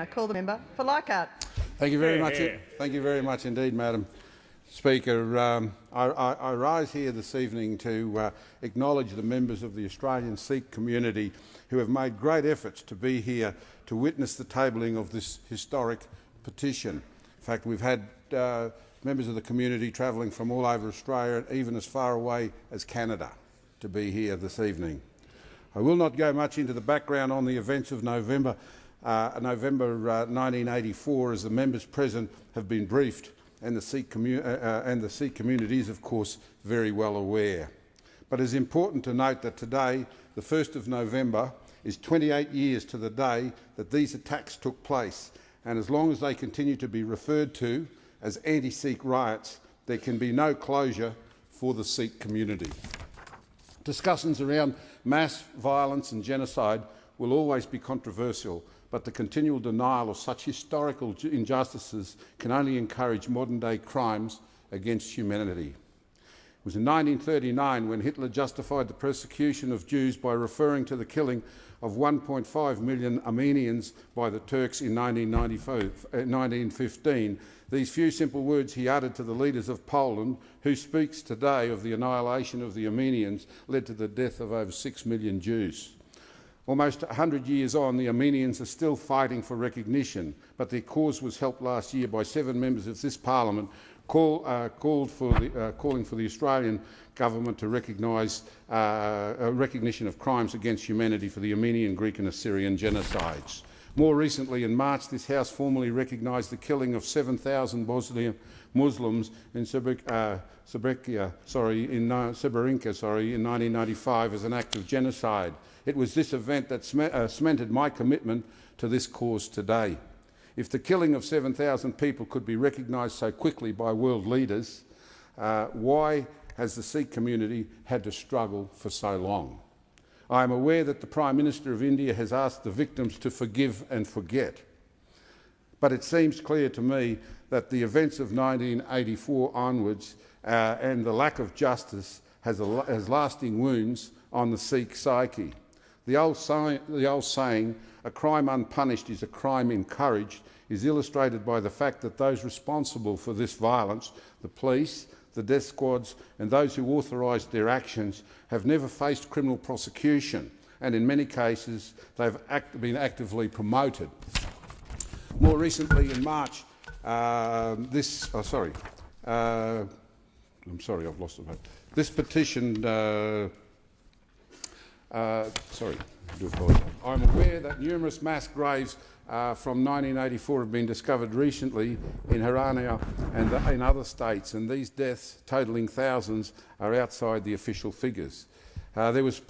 I call the member for Leichhardt. Thank you very much. Thank you very much indeed, Madam Speaker. I rise here this evening to acknowledge the members of the Australian Sikh community who have made great efforts to be here to witness the tabling of this historic petition. In fact, we've had members of the community travelling from all over Australia, even as far away as Canada, to be here this evening. I will not go much into the background on the events of November 1984, as the members present have been briefed, and the Sikh community is, of course, very well aware. But it's important to note that today, the 1st of November, is 28 years to the day that these attacks took place, and as long as they continue to be referred to as anti-Sikh riots, there can be no closure for the Sikh community. Discussions around mass violence and genocide will always be controversial, but the continual denial of such historical injustices can only encourage modern-day crimes against humanity. It was in 1939 when Hitler justified the persecution of Jews by referring to the killing of 1.5 million Armenians by the Turks in 1915. These few simple words he uttered to the leaders of Poland, who speaks today of the annihilation of the Armenians, led to the death of over 6 million Jews. Almost 100 years on, the Armenians are still fighting for recognition, but their cause was helped last year by 7 members of this parliament calling for the Australian government to recognise a recognition of crimes against humanity for the Armenian, Greek and Assyrian genocides. More recently, in March, this House formally recognised the killing of 7,000 Muslims in Srebrenica in 1995 as an act of genocide. It was this event that cemented my commitment to this cause today. If the killing of 7,000 people could be recognised so quickly by world leaders, why has the Sikh community had to struggle for so long? I am aware that the Prime Minister of India has asked the victims to forgive and forget, but it seems clear to me that the events of 1984 onwards and the lack of justice has lasting wounds on the Sikh psyche. The old saying, "A crime unpunished is a crime encouraged," is illustrated by the fact that those responsible for this violence, the police, the death squads and those who authorised their actions, have never faced criminal prosecution, and in many cases they've been actively promoted. More recently, in March, this petition. I'm aware that numerous mass graves from 1984 have been discovered recently in Haryana and in other states, and these deaths, totalling thousands, are outside the official figures. There was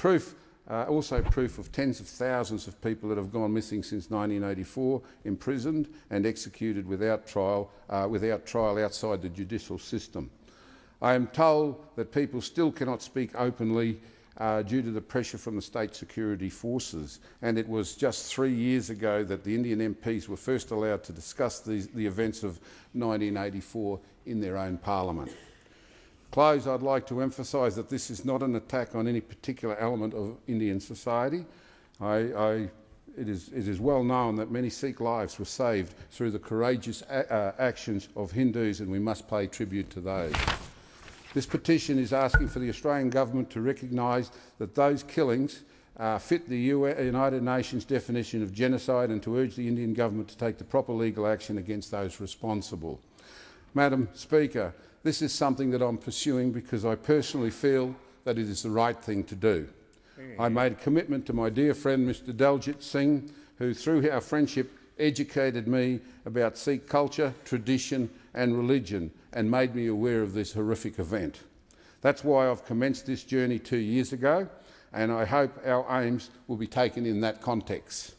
also proof of tens of thousands of people that have gone missing since 1984, imprisoned and executed without trial outside the judicial system. I am told that people still cannot speak openly due to the pressure from the state security forces, and it was just 3 years ago that the Indian MPs were first allowed to discuss the events of 1984 in their own parliament. Close, I'd like to emphasise that this is not an attack on any particular element of Indian society. It is well known that many Sikh lives were saved through the courageous actions of Hindus, and we must pay tribute to those. This petition is asking for the Australian government to recognise that those killings fit the United Nations definition of genocide, and to urge the Indian government to take the proper legal action against those responsible. Madam Speaker, this is something that I'm pursuing because I personally feel that it is the right thing to do. I made a commitment to my dear friend Mr Daljit Singh, who through our friendship educated me about Sikh culture, tradition and religion, and made me aware of this horrific event. That's why I've commenced this journey 2 years ago, and I hope our aims will be taken in that context.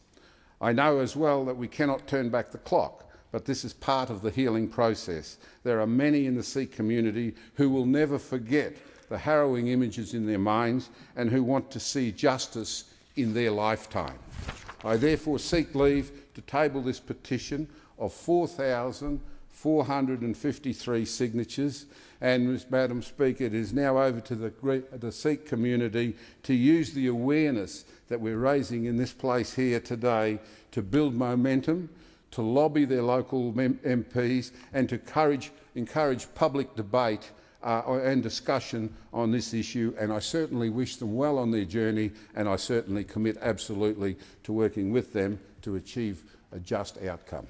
I know as well that we cannot turn back the clock, but this is part of the healing process. There are many in the Sikh community who will never forget the harrowing images in their minds and who want to see justice in their lifetime. I therefore seek leave to table this petition of 4,453 signatures, and, Madam Speaker, it is now over to the Sikh community to use the awareness that we're raising in this place here today to build momentum, to lobby their local MPs and to encourage public debate and discussion on this issue, and I certainly wish them well on their journey, and I certainly commit absolutely to working with them to achieve a just outcome.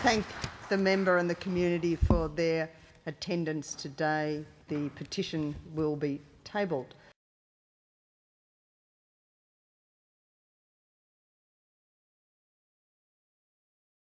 Thank the member and the community for their attendance today. The petition will be tabled.